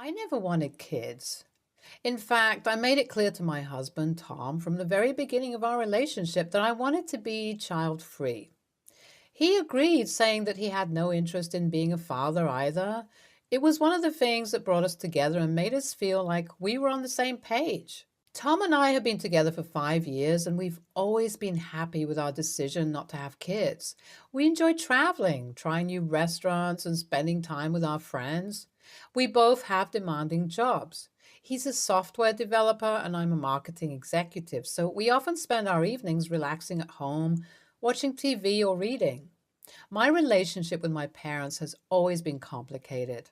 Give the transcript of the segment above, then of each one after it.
I never wanted kids. In fact, I made it clear to my husband, Tom, from the very beginning of our relationship that I wanted to be child free. He agreed, saying that he had no interest in being a father either. It was one of the things that brought us together and made us feel like we were on the same page. Tom and I have been together for 5 years, and we've always been happy with our decision not to have kids. We enjoy traveling, trying new restaurants, and spending time with our friends. We both have demanding jobs. He's a software developer, and I'm a marketing executive, so we often spend our evenings relaxing at home, watching TV, or reading. My relationship with my parents has always been complicated.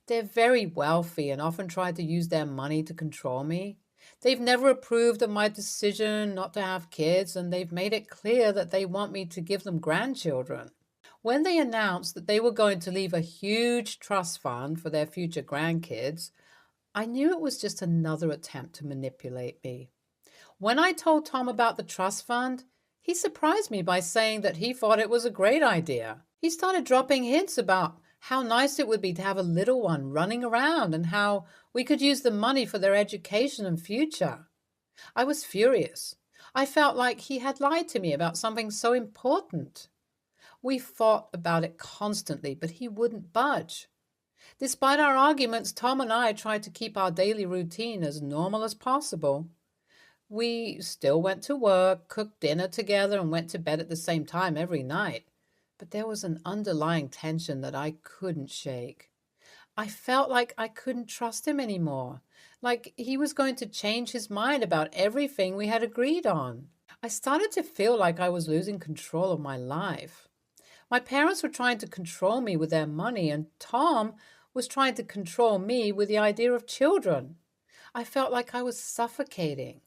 They're very wealthy and often try to use their money to control me. They've never approved of my decision not to have kids, and they've made it clear that they want me to give them grandchildren. When they announced that they were going to leave a huge trust fund for their future grandkids, I knew it was just another attempt to manipulate me. When I told Tom about the trust fund, he surprised me by saying that he thought it was a great idea. He started dropping hints about how nice it would be to have a little one running around and how we could use the money for their education and future. I was furious. I felt like he had lied to me about something so important. We fought about it constantly, but he wouldn't budge. Despite our arguments, Tom and I tried to keep our daily routine as normal as possible. We still went to work, cooked dinner together, and went to bed at the same time every night. But there was an underlying tension that I couldn't shake. I felt like I couldn't trust him anymore, like he was going to change his mind about everything we had agreed on. I started to feel like I was losing control of my life. My parents were trying to control me with their money, and Tom was trying to control me with the idea of children. I felt like I was suffocating.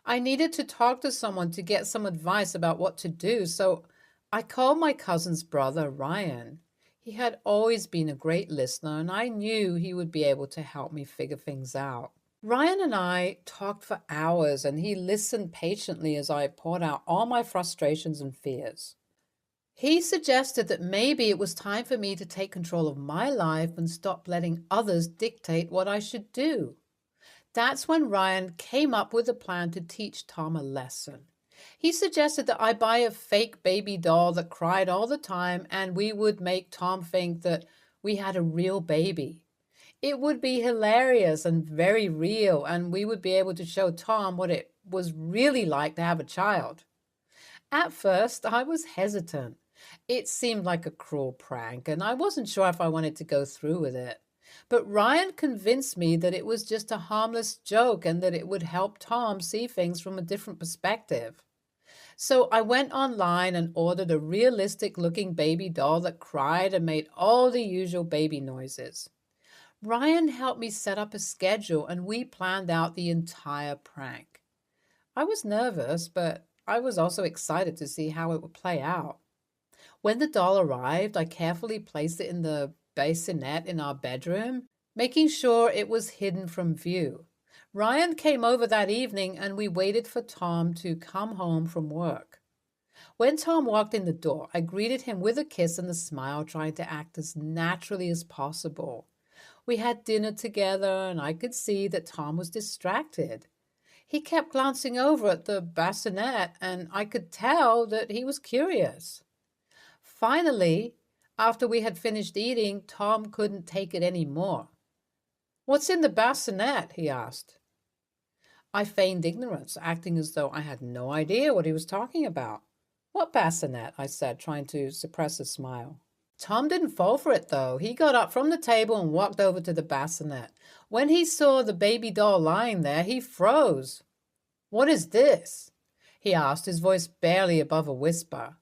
I needed to talk to someone to get some advice about what to do, so I called my cousin's brother, Ryan. He had always been a great listener, and I knew he would be able to help me figure things out. Ryan and I talked for hours, and he listened patiently as I poured out all my frustrations and fears. He suggested that maybe it was time for me to take control of my life and stop letting others dictate what I should do. That's when Ryan came up with a plan to teach Tom a lesson. He suggested that I buy a fake baby doll that cried all the time, and we would make Tom think that we had a real baby. It would be hilarious and very real, and we would be able to show Tom what it was really like to have a child. At first, I was hesitant. It seemed like a cruel prank, and I wasn't sure if I wanted to go through with it. But Ryan convinced me that it was just a harmless joke and that it would help Tom see things from a different perspective. So I went online and ordered a realistic looking baby doll that cried and made all the usual baby noises. Ryan helped me set up a schedule, and we planned out the entire prank. I was nervous, but I was also excited to see how it would play out. When the doll arrived, I carefully placed it in the bassinet in our bedroom, making sure it was hidden from view. Ryan came over that evening, and we waited for Tom to come home from work. When Tom walked in the door, I greeted him with a kiss and a smile, trying to act as naturally as possible. We had dinner together, and I could see that Tom was distracted. He kept glancing over at the bassinet, and I could tell that he was curious. Finally, after we had finished eating, Tom couldn't take it any more. "What's in the bassinet?" he asked. I feigned ignorance, acting as though I had no idea what he was talking about. "What bassinet?" I said, trying to suppress a smile. Tom didn't fall for it, though. He got up from the table and walked over to the bassinet. When he saw the baby doll lying there, he froze. "What is this?" he asked, his voice barely above a whisper.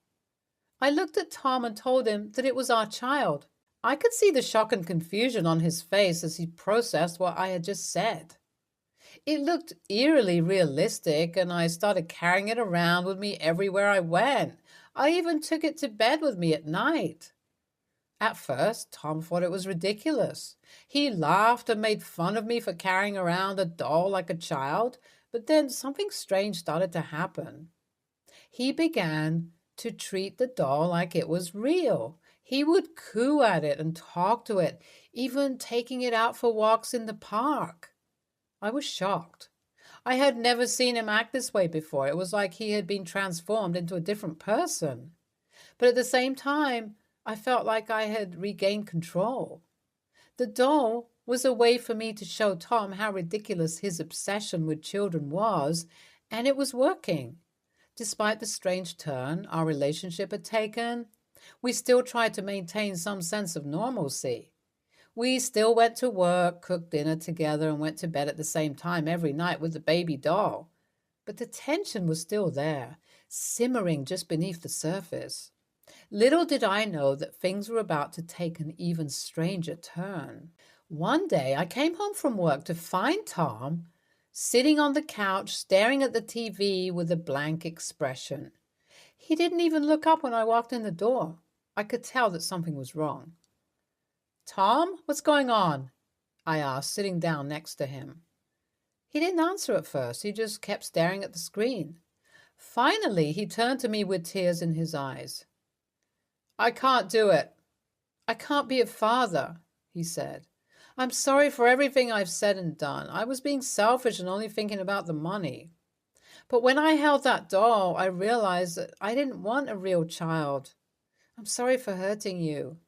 I looked at Tom and told him that it was our child. I could see the shock and confusion on his face as he processed what I had just said. It looked eerily realistic, and I started carrying it around with me everywhere I went. I even took it to bed with me at night. At first, Tom thought it was ridiculous. He laughed and made fun of me for carrying around a doll like a child, but then something strange started to happen. He began to treat the doll like it was real. He would coo at it and talk to it, even taking it out for walks in the park. I was shocked. I had never seen him act this way before. It was like he had been transformed into a different person. But at the same time, I felt like I had regained control. The doll was a way for me to show Tom how ridiculous his obsession with children was, and it was working. Despite the strange turn our relationship had taken, we still tried to maintain some sense of normalcy. We still went to work, cooked dinner together, and went to bed at the same time every night with the baby doll. But the tension was still there, simmering just beneath the surface. Little did I know that things were about to take an even stranger turn. One day I came home from work to find Tom sitting on the couch staring at the TV with a blank expression. He didn't even look up when I walked in the door. I could tell that something was wrong. "Tom, what's going on?" I asked, sitting down next to him. He didn't answer at first. He just kept staring at the screen. Finally, he turned to me with tears in his eyes. "I can't do it. I can't be a father," he said. "I'm sorry for everything I've said and done. I was being selfish and only thinking about the money. But when I held that doll, I realized that I didn't want a real child. I'm sorry for hurting you."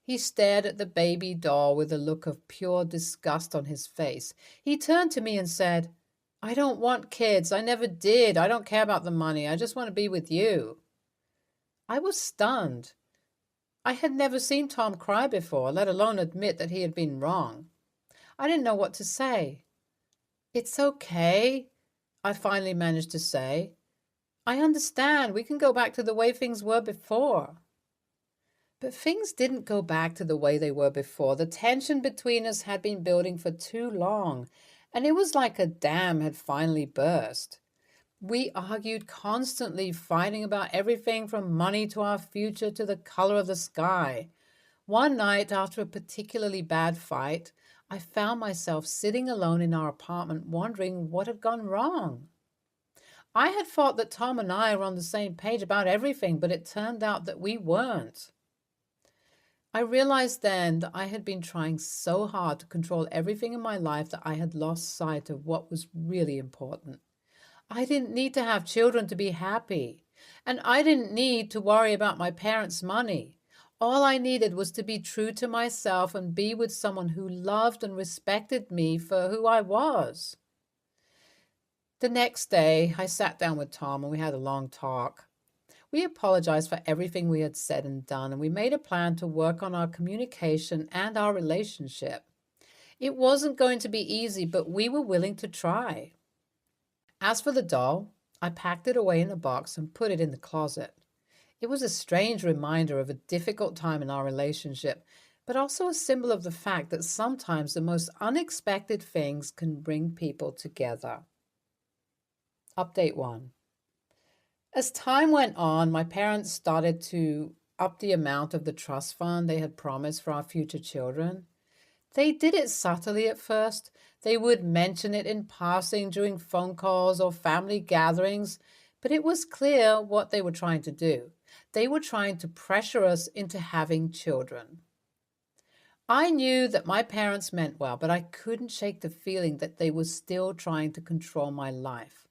He stared at the baby doll with a look of pure disgust on his face. He turned to me and said, "I don't want kids. I never did. I don't care about the money. I just want to be with you." I was stunned. I had never seen Tom cry before, let alone admit that he had been wrong. I didn't know what to say. "It's okay," I finally managed to say. "I understand. We can go back to the way things were before." But things didn't go back to the way they were before. The tension between us had been building for too long, and it was like a dam had finally burst. We argued constantly, fighting about everything from money to our future to the color of the sky. One night, after a particularly bad fight, I found myself sitting alone in our apartment wondering what had gone wrong. I had thought that Tom and I were on the same page about everything, but it turned out that we weren't. I realized then that I had been trying so hard to control everything in my life that I had lost sight of what was really important. I didn't need to have children to be happy, and I didn't need to worry about my parents' money. All I needed was to be true to myself and be with someone who loved and respected me for who I was. The next day, I sat down with Tom and we had a long talk. We apologized for everything we had said and done, and we made a plan to work on our communication and our relationship. It wasn't going to be easy, but we were willing to try. As for the doll, I packed it away in a box and put it in the closet. It was a strange reminder of a difficult time in our relationship, but also a symbol of the fact that sometimes the most unexpected things can bring people together. Update 1. As time went on, my parents started to up the amount of the trust fund they had promised for our future children. They did it subtly at first. They would mention it in passing during phone calls or family gatherings, but it was clear what they were trying to do. They were trying to pressure us into having children. I knew that my parents meant well, but I couldn't shake the feeling that they were still trying to control my life.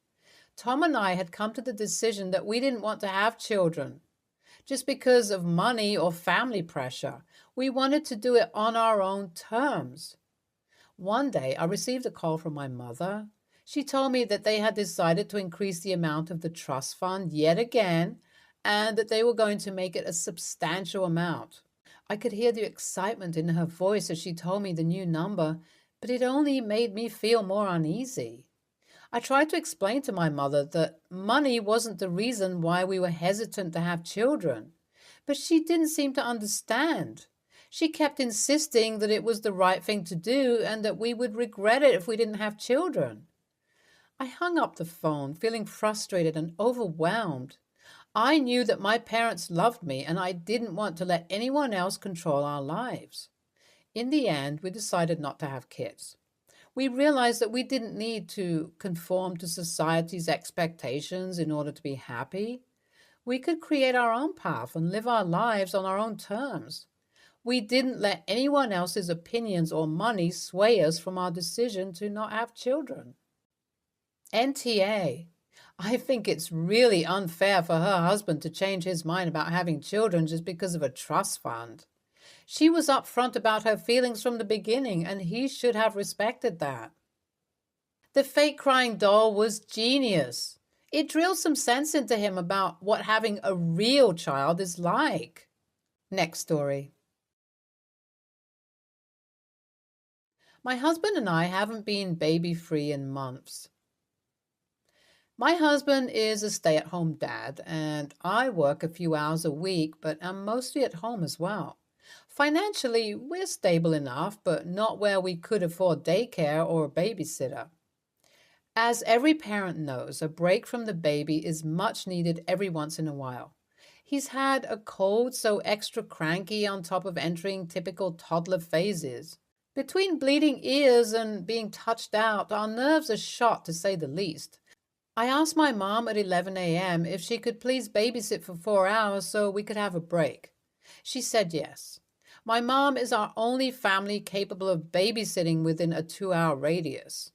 Tom and I had come to the decision that we didn't want to have children just because of money or family pressure. We wanted to do it on our own terms. One day, I received a call from my mother. She told me that they had decided to increase the amount of the trust fund yet again, and that they were going to make it a substantial amount. I could hear the excitement in her voice as she told me the new number, but it only made me feel more uneasy. I tried to explain to my mother that money wasn't the reason why we were hesitant to have children, but she didn't seem to understand. She kept insisting that it was the right thing to do and that we would regret it if we didn't have children. I hung up the phone, feeling frustrated and overwhelmed. I knew that my parents loved me, and I didn't want to let anyone else control our lives. In the end, we decided not to have kids. We realized that we didn't need to conform to society's expectations in order to be happy. We could create our own path and live our lives on our own terms. We didn't let anyone else's opinions or money sway us from our decision to not have children. NTA. I think it's really unfair for her husband to change his mind about having children just because of a trust fund. She was upfront about her feelings from the beginning, and he should have respected that. The fake crying doll was genius. It drilled some sense into him about what having a real child is like. Next story. My husband and I haven't been baby-free in months. My husband is a stay-at-home dad, and I work a few hours a week, but am mostly at home as well. Financially, we're stable enough, but not where we could afford daycare or a babysitter. As every parent knows, a break from the baby is much needed every once in a while. He's had a cold, so extra cranky on top of entering typical toddler phases. Between bleeding ears and being touched out, our nerves are shot to say the least. I asked my mom at 11 a.m. if she could please babysit for 4 hours so we could have a break. She said yes. My mom is our only family capable of babysitting within a 2-hour radius.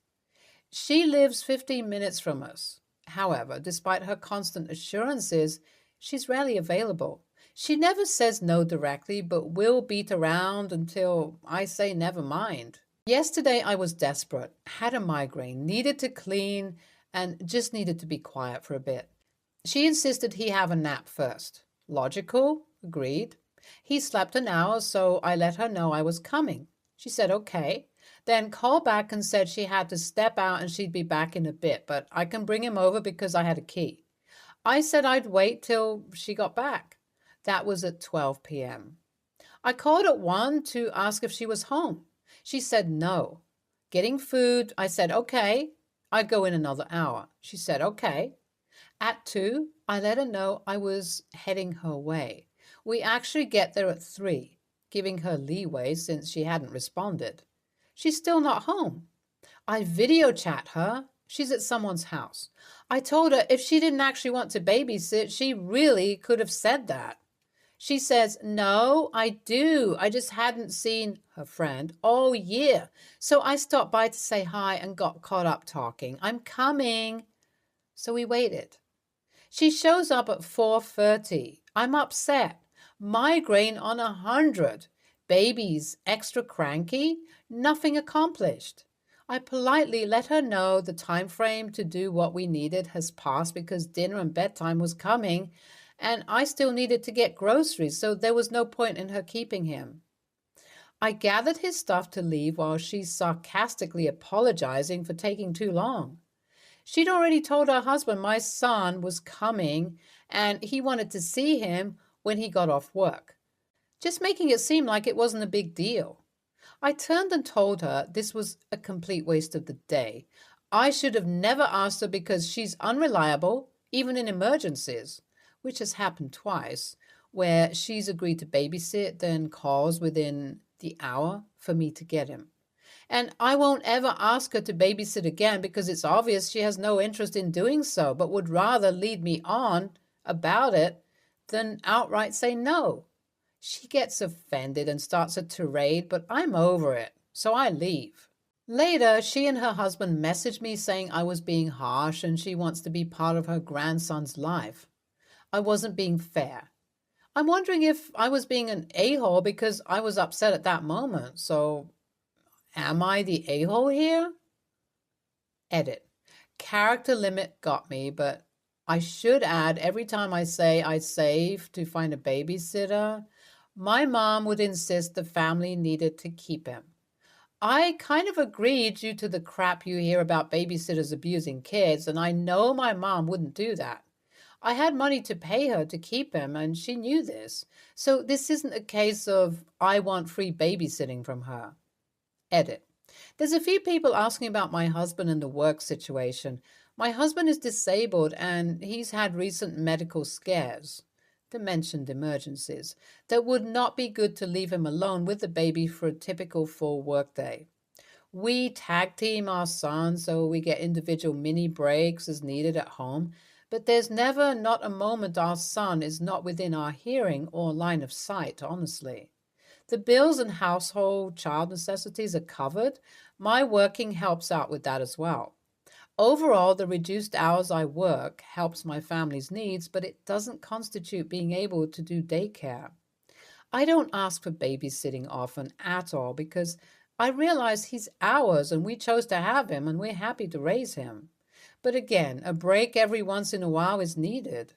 She lives 15 minutes from us. However, despite her constant assurances, she's rarely available. She never says no directly, but will beat around until I say never mind. Yesterday I was desperate, had a migraine, needed to clean, and just needed to be quiet for a bit. She insisted he have a nap first. Logical, agreed. He slept an hour, so I let her know I was coming. She said okay, then called back and said she had to step out and she'd be back in a bit, but I can bring him over because I had a key. I said I'd wait till she got back. That was at 12 p.m. I called at 1 to ask if she was home. She said no. Getting food, I said okay. I'd go in another hour. She said okay. At 2, I let her know I was heading her way. We actually get there at 3, giving her leeway since she hadn't responded. She's still not home. I video chat her. She's at someone's house. I told her if she didn't actually want to babysit, she really could have said that. She says, no, I do. I just hadn't seen her friend all year. So I stopped by to say hi and got caught up talking. I'm coming. So we waited. She shows up at 4:30. I'm upset. Migraine on 100. Baby's extra cranky. Nothing accomplished. I politely let her know the time frame to do what we needed has passed because dinner and bedtime was coming, and I still needed to get groceries, so there was no point in her keeping him. I gathered his stuff to leave while she's sarcastically apologizing for taking too long. She'd already told her husband my son was coming and he wanted to see him when he got off work, just making it seem like it wasn't a big deal. I turned and told her this was a complete waste of the day. I should have never asked her because she's unreliable, even in emergencies, which has happened twice, where she's agreed to babysit, then calls within the hour for me to get him. And I won't ever ask her to babysit again because it's obvious she has no interest in doing so, but would rather lead me on about it than outright say no. She gets offended and starts a tirade, but I'm over it, so I leave. Later, she and her husband messaged me saying I was being harsh and she wants to be part of her grandson's life. I wasn't being fair. I'm wondering if I was being an a-hole because I was upset at that moment. So, am I the a-hole here? Edit. Character limit got me, but I should add every time I say I'd save to find a babysitter, my mom would insist the family needed to keep him. I kind of agreed due to the crap you hear about babysitters abusing kids, and I know my mom wouldn't do that. I had money to pay her to keep him, and she knew this. So this isn't a case of I want free babysitting from her. Edit. There's a few people asking about my husband and the work situation. My husband is disabled and he's had recent medical scares, the mentioned emergencies, that would not be good to leave him alone with the baby for a typical full workday. We tag team our son so we get individual mini breaks as needed at home, But there's never not a moment our son is not within our hearing or line of sight, honestly. The bills and household child necessities are covered. My working helps out with that as well. Overall, the reduced hours I work helps my family's needs, but it doesn't constitute being able to do daycare. I don't ask for babysitting often at all because I realize he's ours and we chose to have him and we're happy to raise him. But again, a break every once in a while is needed.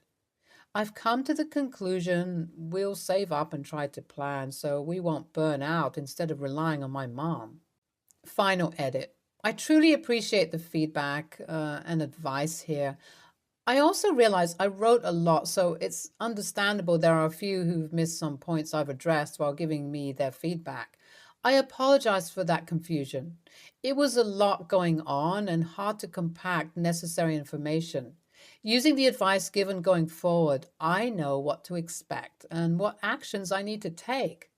I've come to the conclusion we'll save up and try to plan so we won't burn out instead of relying on my mom. Final edit. I truly appreciate the feedback and advice here. I also realize I wrote a lot, so it's understandable there are a few who've missed some points I've addressed while giving me their feedback. I apologize for that confusion. It was a lot going on and hard to compact necessary information. Using the advice given going forward, I know what to expect and what actions I need to take.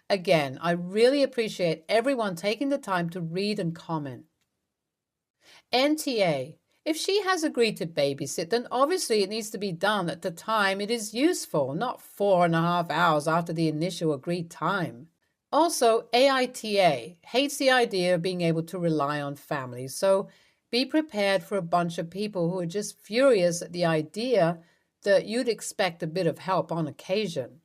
Again, I really appreciate everyone taking the time to read and comment. NTA. If she has agreed to babysit, then obviously it needs to be done at the time it is useful, not 4.5 hours after the initial agreed time. Also, AITA hates the idea of being able to rely on families, so be prepared for a bunch of people who are just furious at the idea that you'd expect a bit of help on occasion.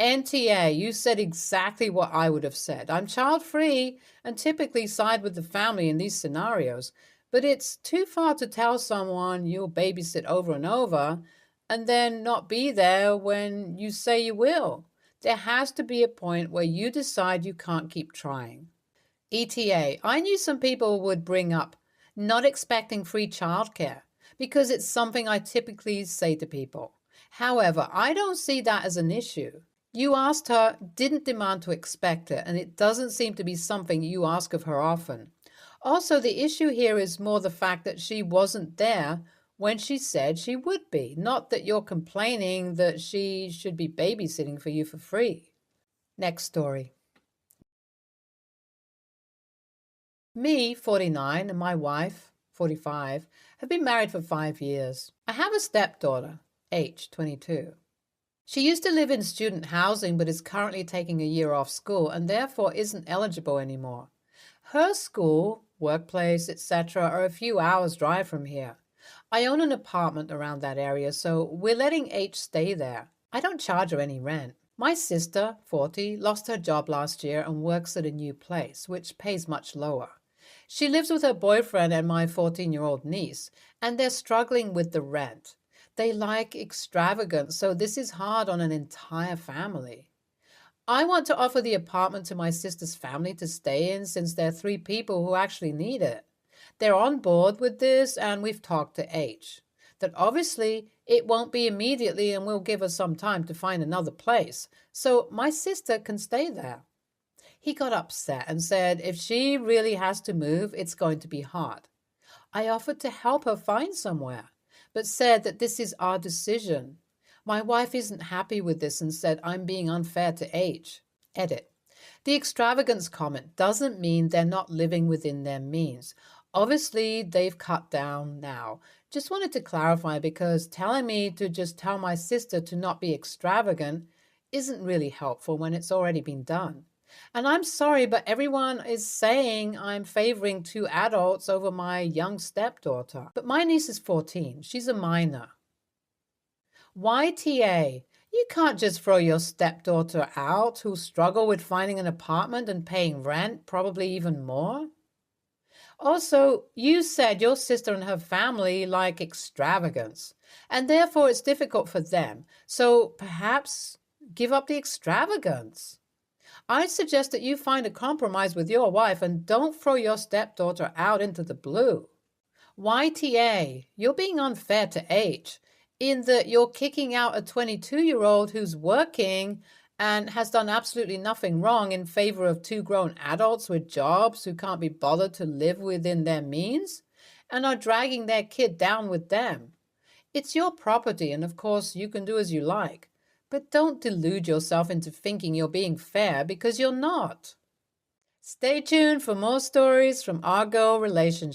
NTA, you said exactly what I would have said. I'm child-free and typically side with the family in these scenarios, but it's too far to tell someone you'll babysit over and over and then not be there when you say you will. There has to be a point where you decide you can't keep trying. ETA, I knew some people would bring up not expecting free childcare because it's something I typically say to people. However, I don't see that as an issue. You asked her, didn't demand to expect it, and it doesn't seem to be something you ask of her often. Also, the issue here is more the fact that she wasn't there when she said she would be, not that you're complaining that she should be babysitting for you for free. Next story. Me, 49, and my wife, 45, have been married for 5 years. I have a stepdaughter, H, 22. She used to live in student housing but is currently taking a year off school and therefore isn't eligible anymore. Her school, workplace, etc. are a few hours' drive from here. I own an apartment around that area, so we're letting H stay there. I don't charge her any rent. My sister, 40, lost her job last year and works at a new place, which pays much lower. She lives with her boyfriend and my 14-year-old niece, and they're struggling with the rent. They like extravagance, so this is hard on an entire family. I want to offer the apartment to my sister's family to stay in since there are 3 people who actually need it. They're on board with this and we've talked to H. That obviously it won't be immediately and we'll give us some time to find another place, so my sister can stay there. He got upset and said if she really has to move, it's going to be hard. I offered to help her find somewhere, but said that this is our decision. My wife isn't happy with this and said I'm being unfair to H. Edit. The extravagance comment doesn't mean they're not living within their means. Obviously, they've cut down now. Just wanted to clarify because telling me to just tell my sister to not be extravagant isn't really helpful when it's already been done. And I'm sorry, but everyone is saying I'm favoring 2 adults over my young stepdaughter. But my niece is 14. She's a minor. YTA, you can't just throw your stepdaughter out who'll struggle with finding an apartment and paying rent, probably even more. Also, you said your sister and her family like extravagance, and therefore it's difficult for them. So perhaps give up the extravagance. I suggest that you find a compromise with your wife and don't throw your stepdaughter out into the blue. YTA, you're being unfair to H in that you're kicking out a 22-year-old who's working and has done absolutely nothing wrong in favor of 2 grown adults with jobs who can't be bothered to live within their means and are dragging their kid down with them. It's your property and of course you can do as you like, but don't delude yourself into thinking you're being fair because you're not. Stay tuned for more stories from our girl relationships.